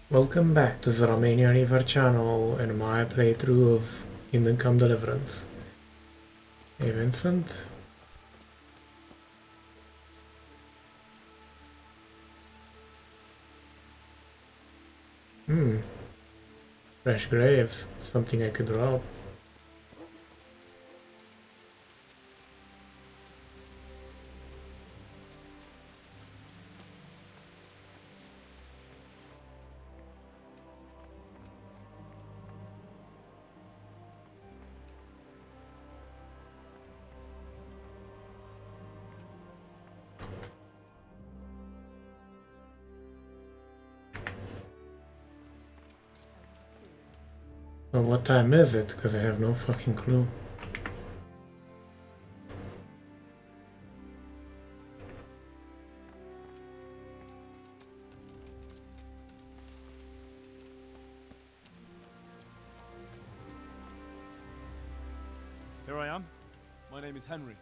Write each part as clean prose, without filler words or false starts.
Welcome back to the Romanian Reaver channel and my playthrough of Kingdom Come Deliverance. Hey Vincent. Fresh graves, something I could rob. Well, what time is it? Because I have no fucking clue. Here I am. My name is Henry.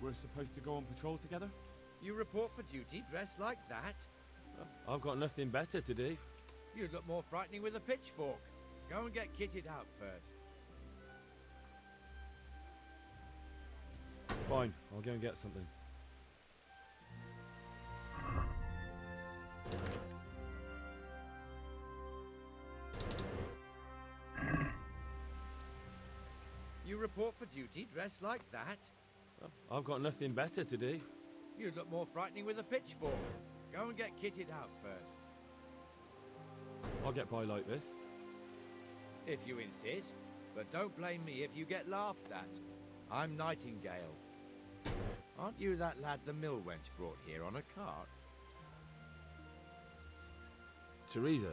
We're supposed to go on patrol together? You report for duty dressed like that? I've got nothing better to do. You'd look more frightening with a pitchfork. Go and get kitted out first. Fine, I'll go and get something. You report for duty dressed like that? I've got nothing better to do. You'd look more frightening with a pitchfork. Go and get kitted out first. I'll get by like this. If you insist, but don't blame me if you get laughed at. I'm Nightingale. Aren't you that lad the mill wench brought here on a cart? Teresa.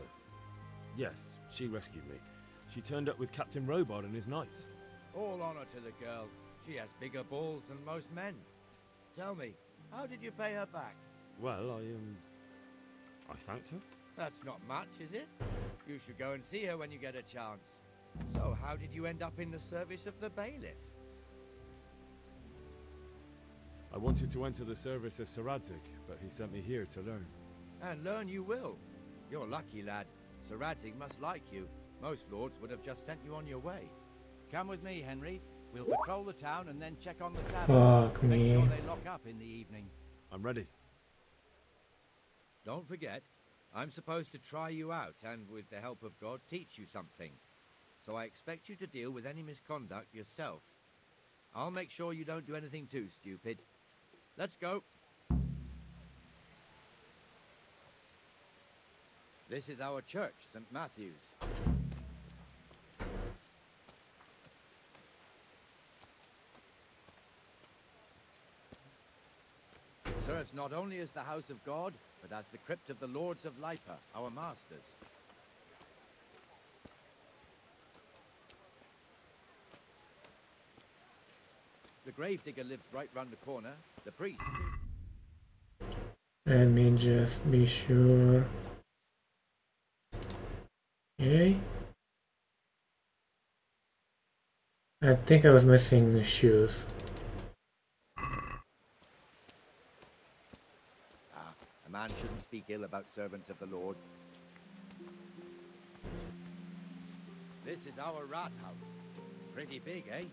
Yes, she rescued me. She turned up with Captain Robot and his knights. All honor to the girl. She has bigger balls than most men. Tell me, how did you pay her back? Well, I thanked her. That's not much, is it? You should go and see her when you get a chance. So, how did you end up in the service of the bailiff? I wanted to enter the service of Sir Radzig, but he sent me here to learn. And learn you will. You're lucky, lad. Sir Radzig must like you. Most lords would have just sent you on your way. Come with me, Henry. We'll patrol the town and then check on the tavern. Fuck me. Make sure they lock up in the evening. I'm ready. Don't forget, I'm supposed to try you out and, with the help of God, teach you something. So I expect you to deal with any misconduct yourself. I'll make sure you don't do anything too stupid. Let's go. This is our church, St. Matthew's. It serves not only as the house of God, but as the crypt of the lords of Lipa, our masters. The gravedigger lives right round the corner. The priest. Let me just be sure. Okay. I think I was missing shoes. A man shouldn't speak ill about servants of the Lord. This is our rat house. Pretty big, eh?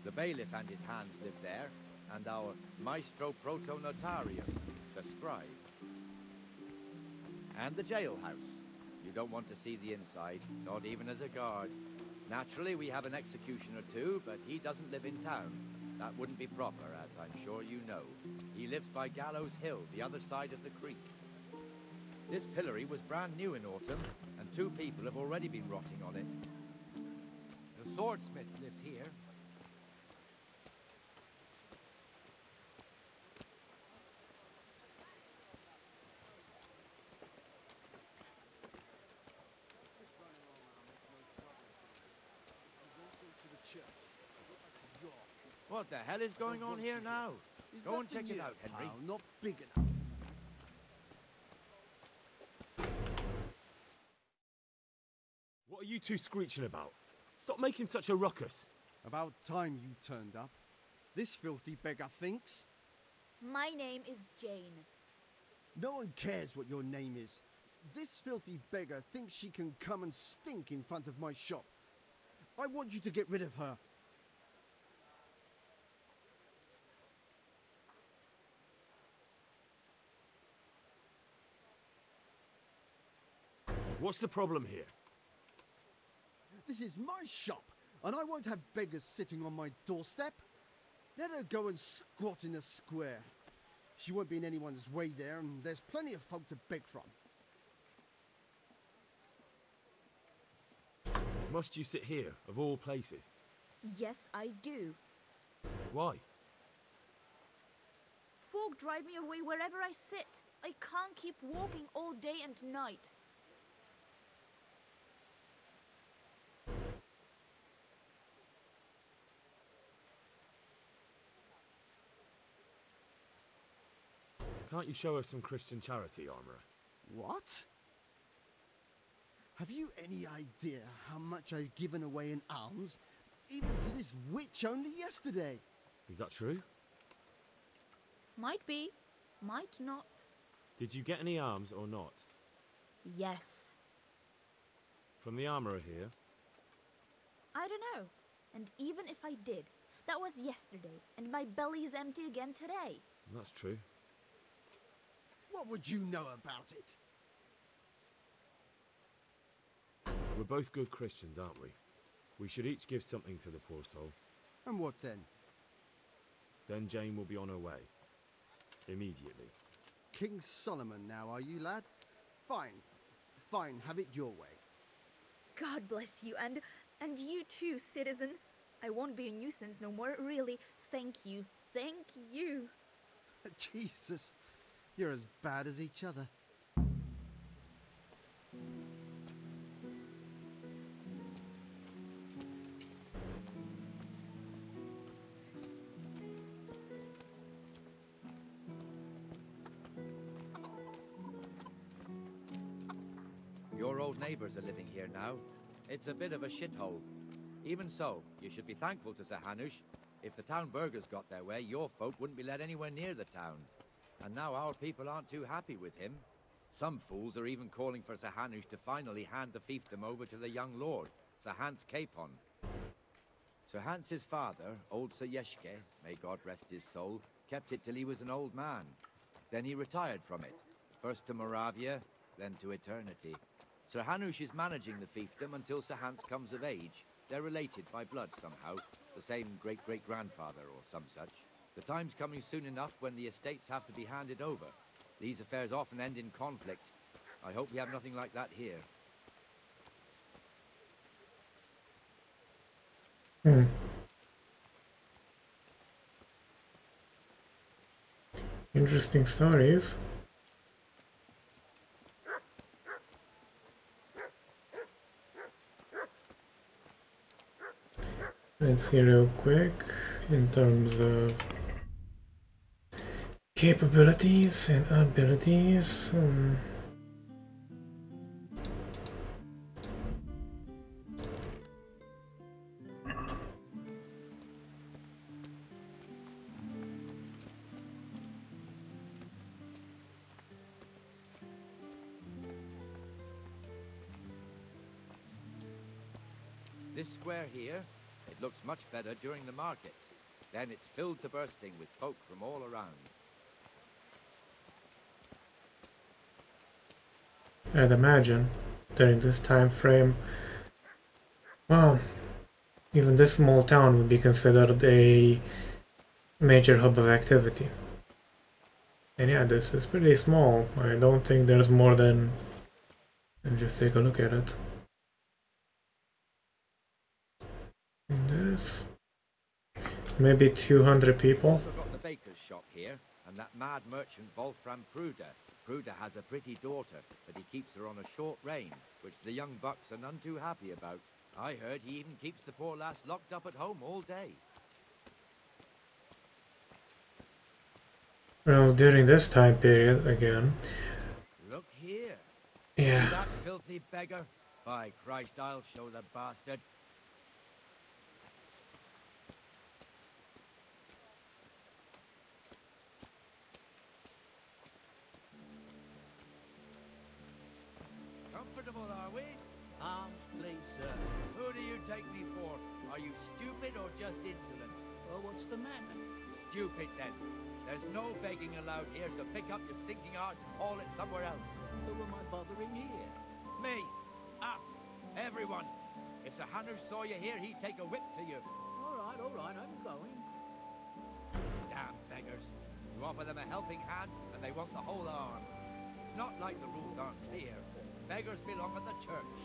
The bailiff and his hands live there, and our maestro proto-notarius, the scribe. And the jailhouse. You don't want to see the inside, not even as a guard. Naturally, we have an executioner too, but he doesn't live in town. That wouldn't be proper, as I'm sure you know. He lives by Gallows Hill, the other side of the creek. This pillory was brand new in autumn, and 2 people have already been rotting on it. The swordsmith lives here. What the hell is going on here now? Go and check it out, Henry. Not big enough. What are you two screeching about? Stop making such a ruckus. About time you turned up. This filthy beggar thinks. My name is Jane. No one cares what your name is. This filthy beggar thinks she can come and stink in front of my shop. I want you to get rid of her. What's the problem here? This is my shop, and I won't have beggars sitting on my doorstep. Let her go and squat in a square. She won't be in anyone's way there, and there's plenty of folk to beg from. Must you sit here, of all places? Yes, I do. Why? Folk drive me away wherever I sit. I can't keep walking all day and night. Can't you show us some Christian charity, Armourer? What? Have you any idea how much I've given away in alms? Even to this witch only yesterday. Is that true? Might be, might not. Did you get any alms or not? Yes. From the Armourer here? I don't know. And even if I did, that was yesterday, and my belly's empty again today. That's true. What would you know about it? We're both good Christians, aren't we? We should each give something to the poor soul. And what then? Then Jane will be on her way. Immediately. King Solomon now, are you, lad? Fine. Fine, have it your way. God bless you, and you too, citizen. I won't be a nuisance no more, really. Thank you. Thank you. Jesus, you're as bad as each other. Your old neighbors are living here now. It's a bit of a shithole. Even so, you should be thankful to Sir Hanush. If the town burghers got their way, your folk wouldn't be let anywhere near the town. And now our people aren't too happy with him. Some fools are even calling for Sir Hanush to finally hand the fiefdom over to the young lord, Sir Hans Capon. Sir Hans's father, old Sir Yeshke, may God rest his soul, kept it till he was an old man. Then he retired from it, first to Moravia, then to eternity. Sir Hanush is managing the fiefdom until Sir Hans comes of age. They're related by blood somehow, the same great-great-grandfather or some such. The time's coming soon enough when the estates have to be handed over. These affairs often end in conflict. I hope we have nothing like that here. Interesting stories. Let's see real quick in terms of capabilities and abilities. This square here, it looks much better during the markets. Then it's filled to bursting with folk from all around. I'd imagine during this time frame, well, even this small town would be considered a major hub of activity. And yeah, this is pretty small. I don't think there's more than... Let's just take a look at it. This... Maybe 200 people. Also got the baker's shop here, and that mad merchant Wolfram Pruder. Pruder has a pretty daughter, but he keeps her on a short rein, which the young bucks are none too happy about. I heard he even keeps the poor lass locked up at home all day. Well, during this time period, again... Look here. Yeah. That filthy beggar. By Christ, I'll show the bastard. Comfortable, are we? Arms, please, sir. Who do you take me for? Are you stupid or just insolent? Oh, what's the matter? Stupid, then. There's no begging allowed here, so pick up your stinking arse and haul it somewhere else. Who am I bothering here? Me. Us. Everyone. If Sir Hannah saw you here, he'd take a whip to you. All right, I'm going. Damn beggars. You offer them a helping hand, and they want the whole arm. It's not like the rules aren't clear. Beggars belong at the church.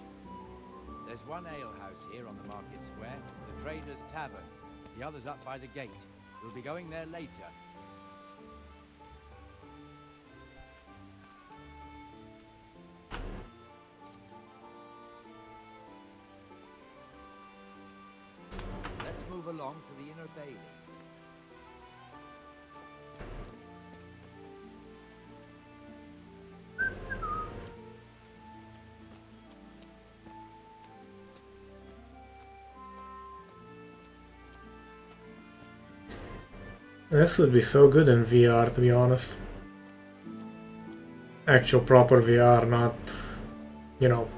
There's one alehouse here on the market square, the Trader's Tavern. The other's up by the gate. We'll be going there later. Let's move along to the inner bailey. This would be so good in VR, to be honest. Actual proper VR, not, you know.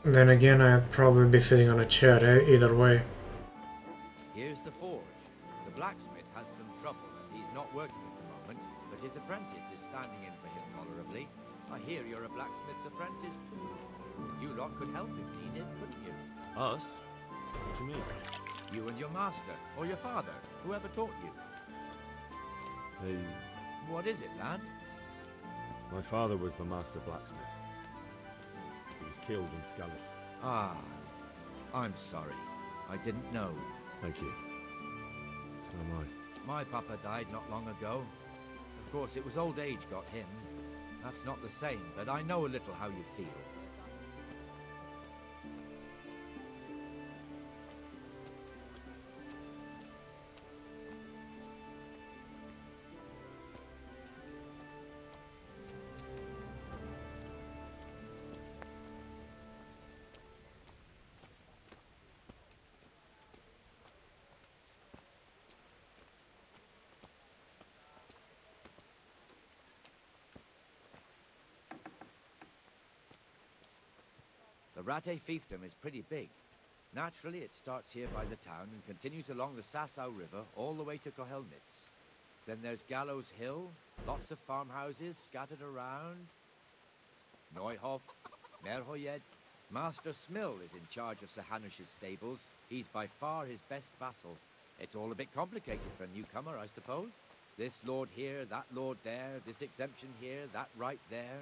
Then again, I'd probably be sitting on a chair either way. Here's the forge. The blacksmith has some trouble and he's not working at the moment, but his apprentice is standing in for him tolerably. I hear you're a blacksmith's apprentice too. You lot could help if needed, couldn't you? Us? What do you mean? You and your master, or your father, whoever taught you. Hey, What is it, lad? my father was the master blacksmith. He was killed in Skalitz. Ah, I'm sorry. I didn't know. Thank you. So am I. My papa died not long ago. Of course, it was old age got him. That's not the same, but I know a little how you feel. The Rate fiefdom is pretty big. Naturally, it starts here by the town and continues along the Sasau River all the way to Kohelnitz. Then there's Gallows Hill, lots of farmhouses scattered around. Neuhof, Merhoyed. Master Smill is in charge of Sir Hanush's stables. He's by far his best vassal. It's all a bit complicated for a newcomer, I suppose. This lord here, that lord there, this exemption here, that right there.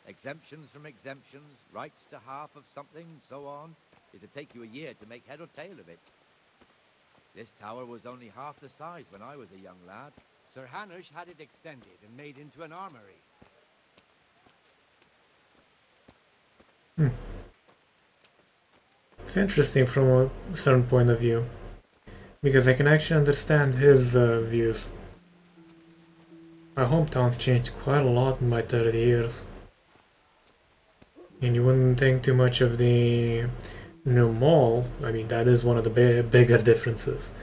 Exemptions from exemptions, rights to half of something, so on. It'd take you a year to make head or tail of it. This tower was only half the size when I was a young lad. Sir Hanush had it extended and made into an armory. It's interesting from a certain point of view, because I can actually understand his views. My hometown's changed quite a lot in my 30 years. And you wouldn't think too much of the new mall. I mean, that is one of the bigger differences.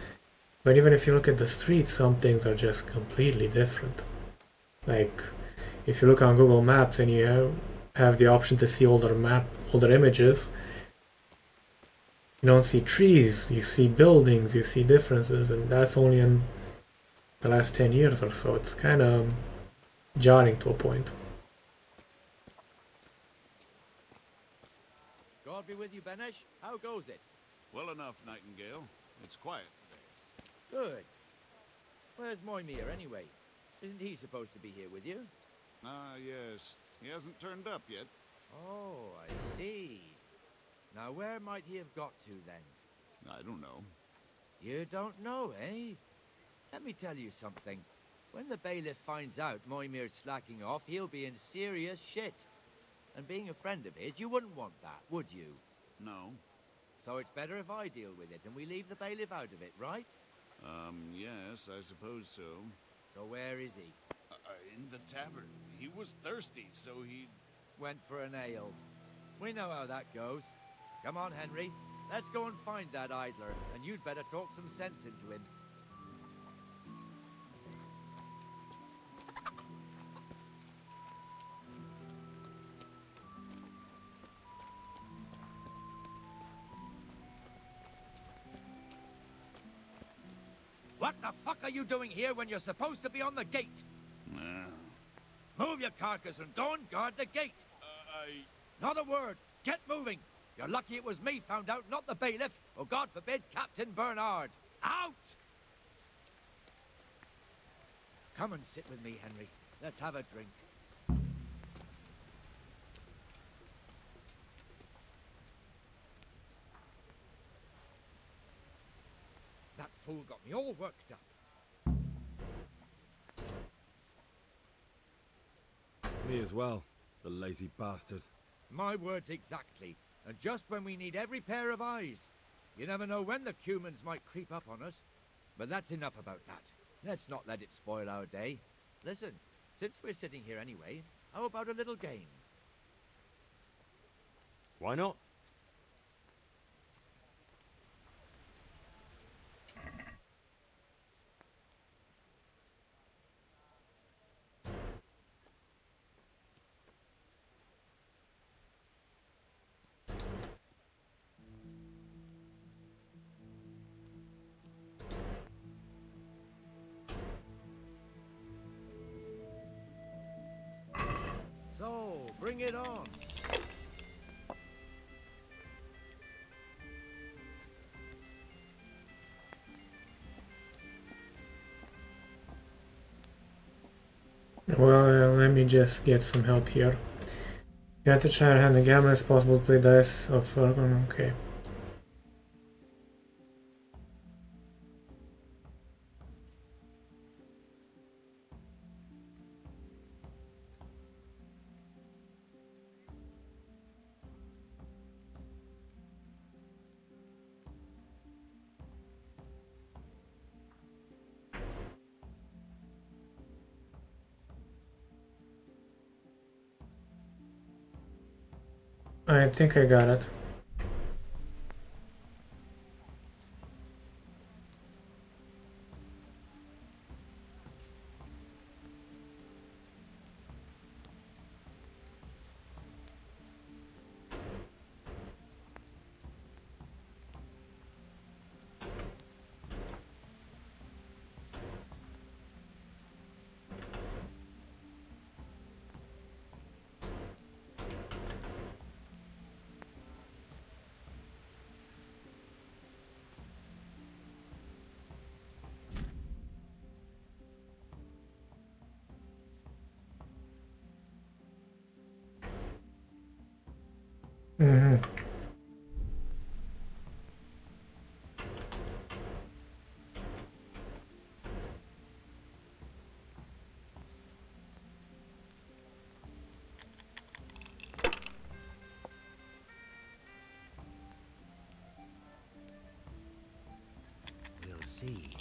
But even if you look at the streets, some things are just completely different. Like, if you look on Google Maps and you have the option to see older images, you don't see trees, you see buildings, you see differences, and that's only in the last 10 years or so. It's kind of jarring to a point. God be with you, Benesh. How goes it? Well enough, Nightingale. It's quiet today. Good. Where's Moimir, anyway? Isn't he supposed to be here with you? Ah, yes. He hasn't turned up yet. Oh, I see. Now, where might he have got to, then? I don't know. You don't know, eh? Let me tell you something. When the bailiff finds out Moimir's slacking off, he'll be in serious shit. And being a friend of his, you wouldn't want that, would you? No. So it's better if I deal with it and we leave the bailiff out of it, right? Yes, I suppose so. So where is he? In the tavern. He was thirsty, so he... Went for an ale. We know how that goes. Come on, Henry. Let's go and find that idler, and you'd better talk some sense into him. What the fuck are you doing here when you're supposed to be on the gate? Move your carcass and go and guard the gate. Not a word. Get moving. You're lucky it was me found out, not the bailiff, or God forbid, Captain Bernard. Out! Come and sit with me, Henry. Let's have a drink. That fool got me all worked up. Me as well, the lazy bastard. My words exactly. And just when we need every pair of eyes. You never know when the Cumans might creep up on us. But that's enough about that. Let's not let it spoil our day. Listen, since we're sitting here anyway, how about a little game? Why not? So, bring it on. Well, let me just get some help here. You have to try to hand the gamma as possible to play dice of okay. I think I got it. Mm-hmm. We'll see.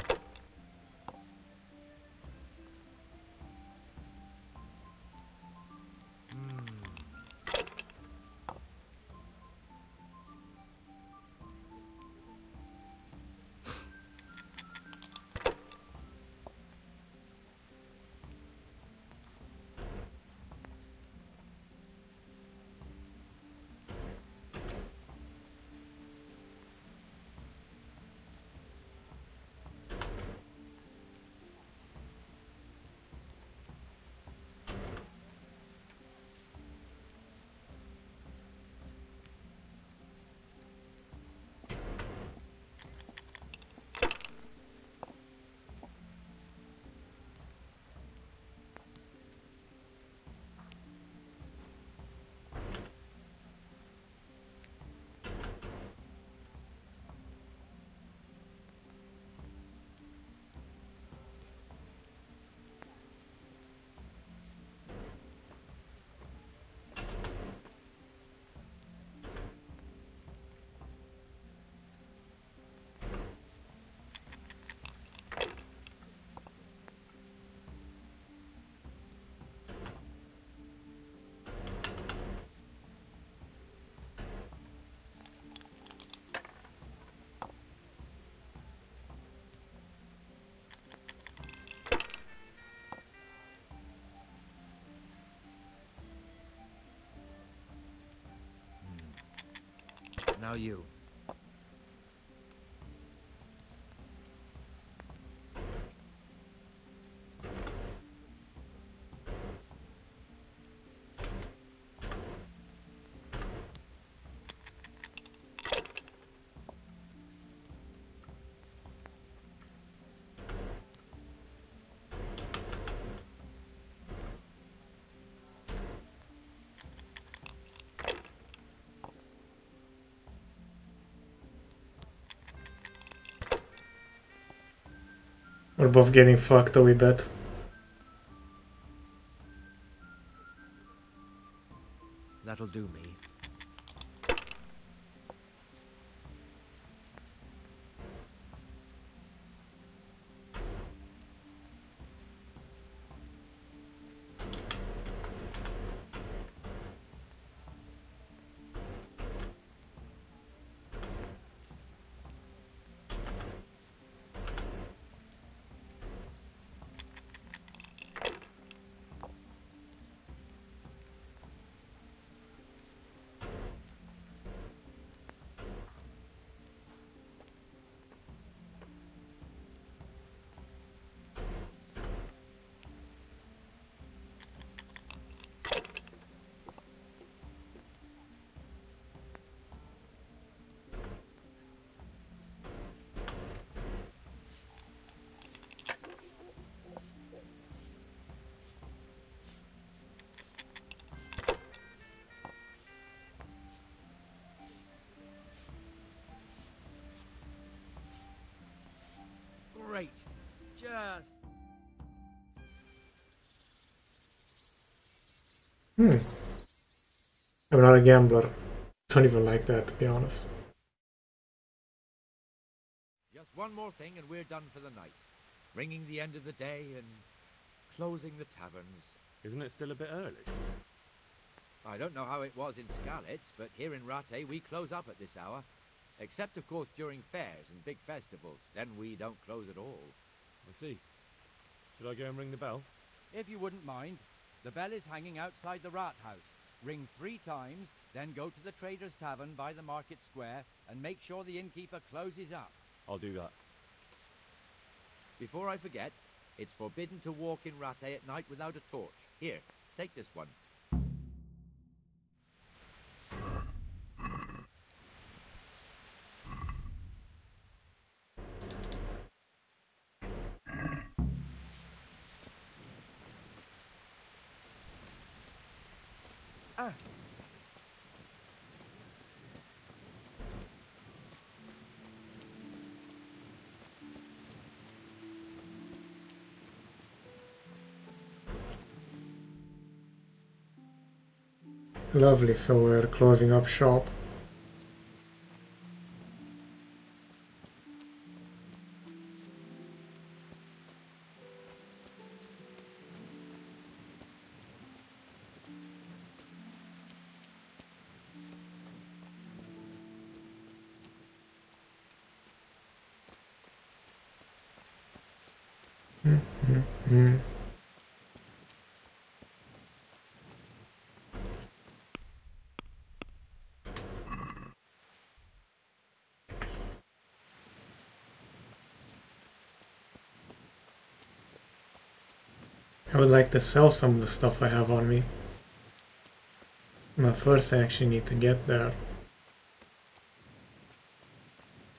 Now you. We're both getting fucked a wee bit. That'll do me. Great. Just... I'm not a gambler. Don't even like that, to be honest. Just one more thing and we're done for the night. Ringing the end of the day and closing the taverns. Isn't it still a bit early? I don't know how it was in Skalitz, but here in Rattay we close up at this hour. Except, of course, during fairs and big festivals. Then we don't close at all. I see. Should I go and ring the bell? If you wouldn't mind. The bell is hanging outside the rat house. Ring 3 times, then go to the Trader's Tavern by the market square and make sure the innkeeper closes up. I'll do that. Before I forget, it's forbidden to walk in Rattay at night without a torch. Here, take this one. Lovely, so we're closing up shop. I would like to sell some of the stuff I have on me. But first I actually need to get there.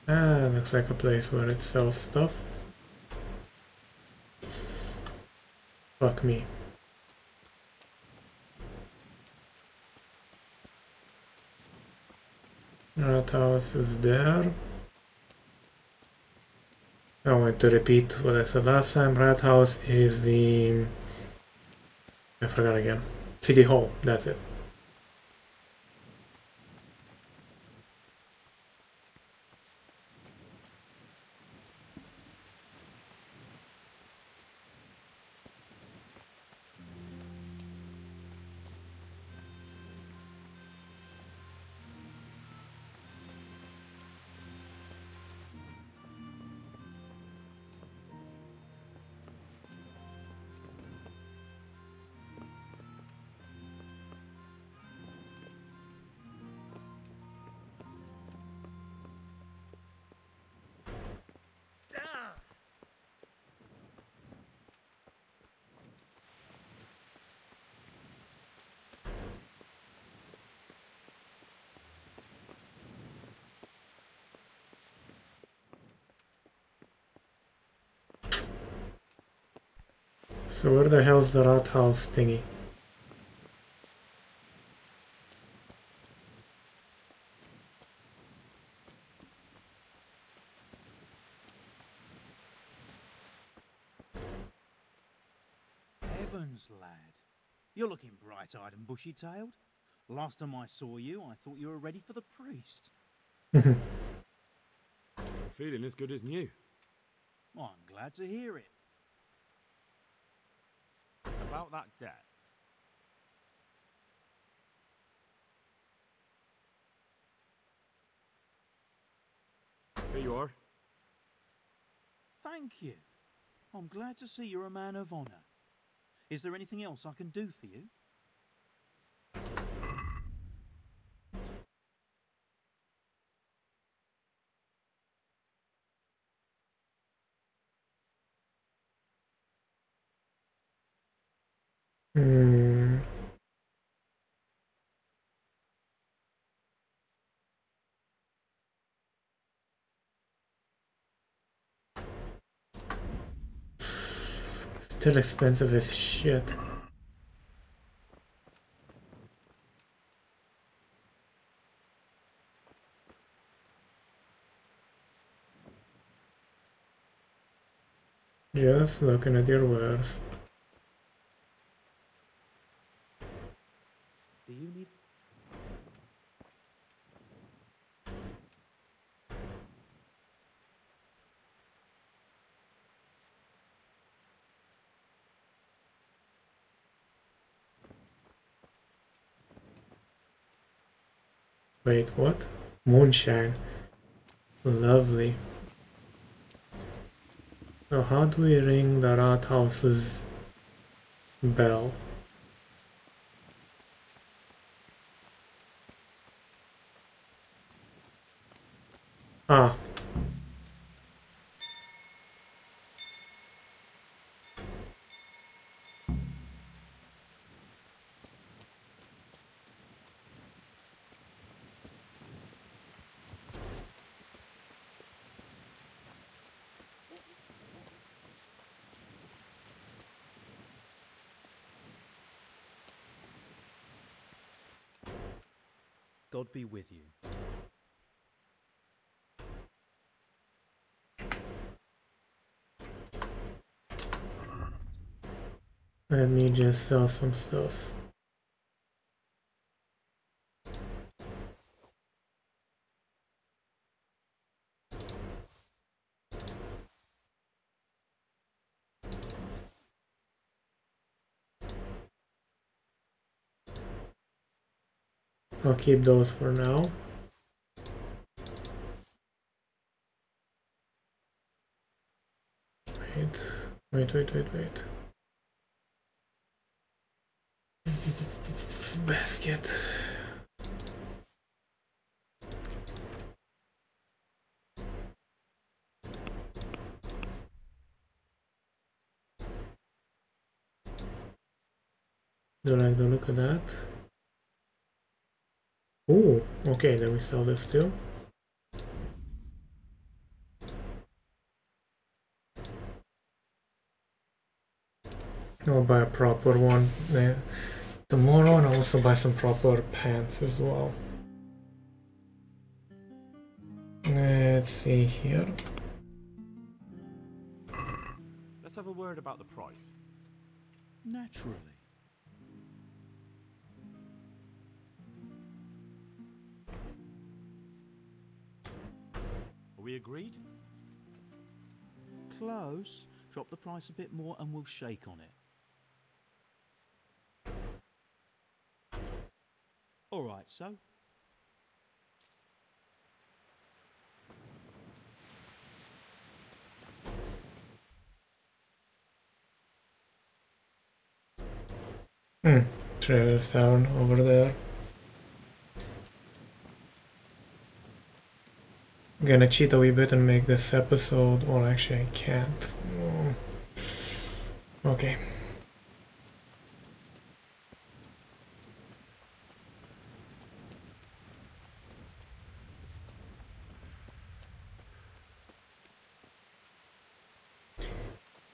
Ah, looks like a place where it sells stuff. Fuck me. Rat house is there. I want to repeat what I said last time. Rat house is the... I forgot again. City hall, that's it. So where the hell's the rat house thingy? Heavens, lad. You're looking bright-eyed and bushy-tailed. Last time I saw you, I thought you were ready for the priest. I'm feeling as good as new. Well, I'm glad to hear it. About that debt. Here you are. Thank you. I'm glad to see you're a man of honor. Is there anything else I can do for you? Hmm. Still expensive as shit. Just looking at your wares. Do you need... Wait, what? Moonshine. Lovely. Now how do we ring the rat house's bell? Ah. God be with you. Let me just sell some stuff. I'll keep those for now. Wait. Basket. Do you like the look of that? Oh, okay, then we sell this too. I'll buy a proper one tomorrow, and I'll also buy some proper pants as well. Let's see here. Let's have a word about the price. Naturally. Are we agreed? Close. Drop the price a bit more and we'll shake on it. All right, so? Trailer's down over there. I'm gonna cheat a wee bit and make this episode. Well, actually, I can't. Okay.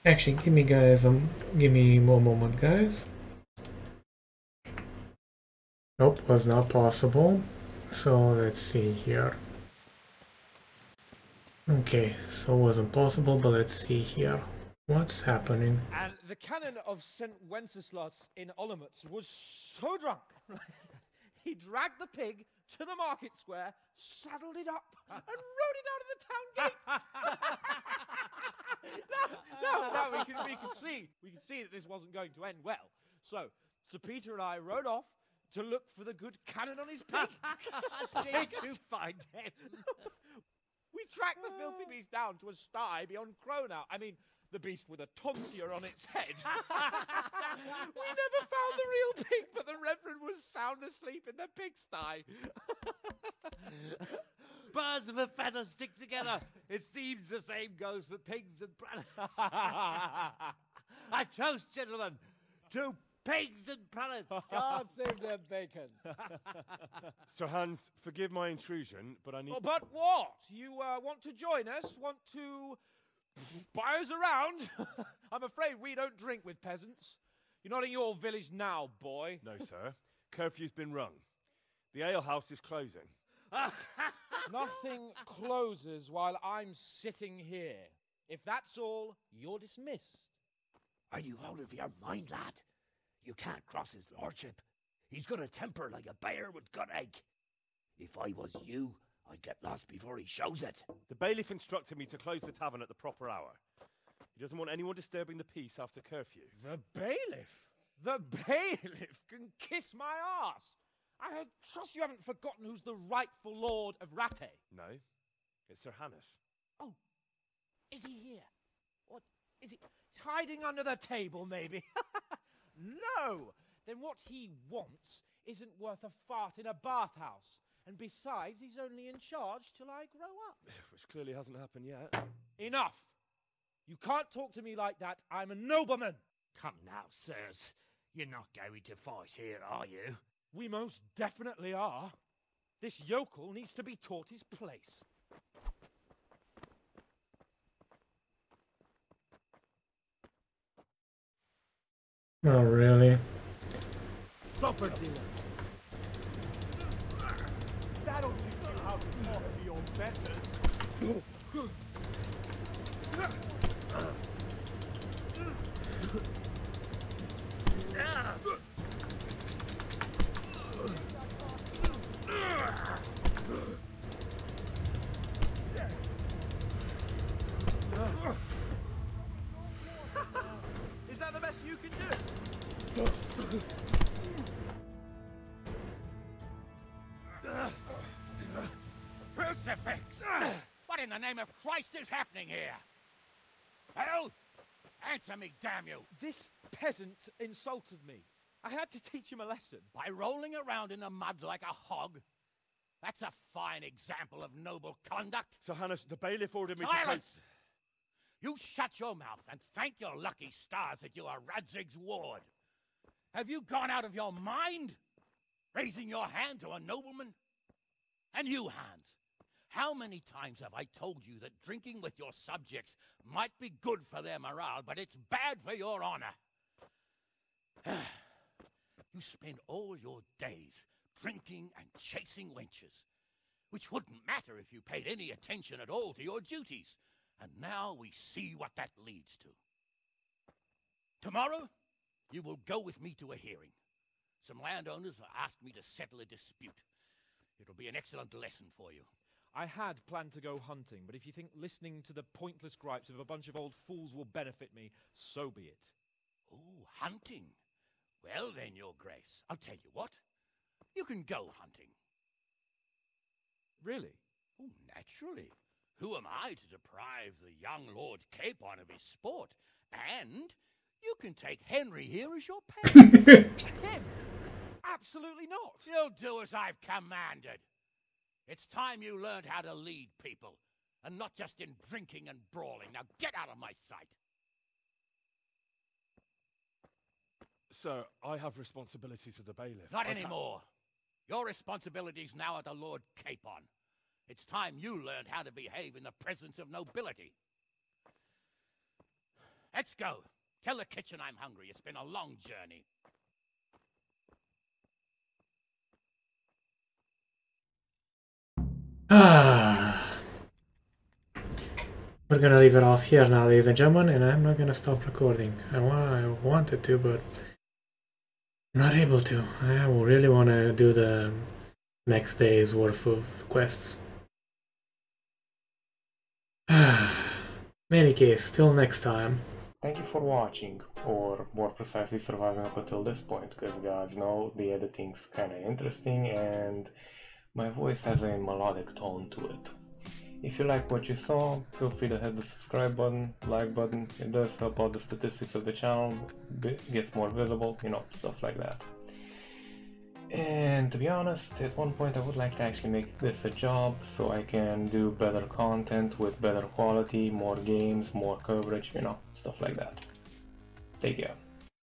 Actually, give me guys, give me one moment, guys. Nope, was not possible. So let's see here. Okay, so it wasn't possible, but let's see here. What's happening? And the canon of St. Wenceslas in Olomouc was so drunk, he dragged the pig to the market square, saddled it up, and rode it out of the town gate. No, we could see that this wasn't going to end well. So Sir Peter and I rode off to look for the good canon on his pig. Did you find him? We tracked the filthy beast down to a sty beyond Cronau. I mean, the beast with a tonsure on its head. We never found the real pig, but the Reverend was sound asleep in the pigsty. Birds of a feather stick together. It seems the same goes for pigs and prelates. I toast, gentlemen, to pigs and prelates. God save their bacon. Sir Hans, forgive my intrusion, but I need... Oh, but what? You want to join us? Want to buy us around? I'm afraid we don't drink with peasants. You're not in your village now, boy. No, sir. Curfew's been rung. The alehouse is closing. Nothing closes while I'm sitting here. If that's all, you're dismissed. Are you out of your mind, lad? You can't cross his lordship. He's got a temper like a bear with gut ache. If I was you, I'd get lost before he shows it. The bailiff instructed me to close the tavern at the proper hour. He doesn't want anyone disturbing the peace after curfew. The bailiff? The bailiff can kiss my arse. I trust you haven't forgotten who's the rightful lord of Rattay. No, it's Sir Hannes. Oh, is he here? What, is he hiding under the table, maybe? No! Then what he wants isn't worth a fart in a bathhouse. And besides, he's only in charge till I grow up. Which clearly hasn't happened yet. Enough! You can't talk to me like that. I'm a nobleman. Come now, sirs. You're not going to fight here, are you? We most definitely are. This yokel needs to be taught his place. Oh, really? Stop it, dealer. That'll teach you how to talk to your betters. Is that the best you can do? Crucifix! What in the name of Christ is happening here? Hell? Answer me, damn you! This peasant insulted me. I had to teach him a lesson. By rolling around in the mud like a hog? That's a fine example of noble conduct. Sir Hannes, the bailiff ordered me to Silence! You shut your mouth and thank your lucky stars that you are Radzig's ward. Have you gone out of your mind? Raising your hand to a nobleman? And you, Hans, how many times have I told you that drinking with your subjects might be good for their morale, but it's bad for your honor? You spend all your days drinking and chasing wenches, which wouldn't matter if you paid any attention at all to your duties. And now we see what that leads to. Tomorrow, you will go with me to a hearing. Some landowners have asked me to settle a dispute. It'll be an excellent lesson for you. I had planned to go hunting, but if you think listening to the pointless gripes of a bunch of old fools will benefit me, so be it. Oh, hunting. Well then, Your Grace, I'll tell you what. You can go hunting. Really? Oh, naturally. Who am I to deprive the young Lord Capon of his sport? And you can take Henry here as your pet. Him? Absolutely not. You'll do as I've commanded. It's time you learned how to lead people, and not just in drinking and brawling. Now get out of my sight. Sir, I have responsibilities of the bailiff. Not anymore. Your responsibilities now are the Lord Capon. It's time you learned how to behave in the presence of nobility. Let's go. Tell the kitchen I'm hungry. It's been a long journey. We're gonna leave it off here now, ladies and gentlemen, and I'm not gonna stop recording. I wanted to, but I'm not able to. I really want to do the next day's worth of quests. In any case, till next time. Thank you for watching, or more precisely surviving up until this point, because gods know the editing's kinda interesting and my voice has a melodic tone to it. If you like what you saw, feel free to hit the subscribe button, like button. It does help out the statistics of the channel, gets more visible, you know, stuff like that. And to be honest, at one point I would like to actually make this a job so I can do better content with better quality, more games, more coverage, you know, stuff like that. Take care.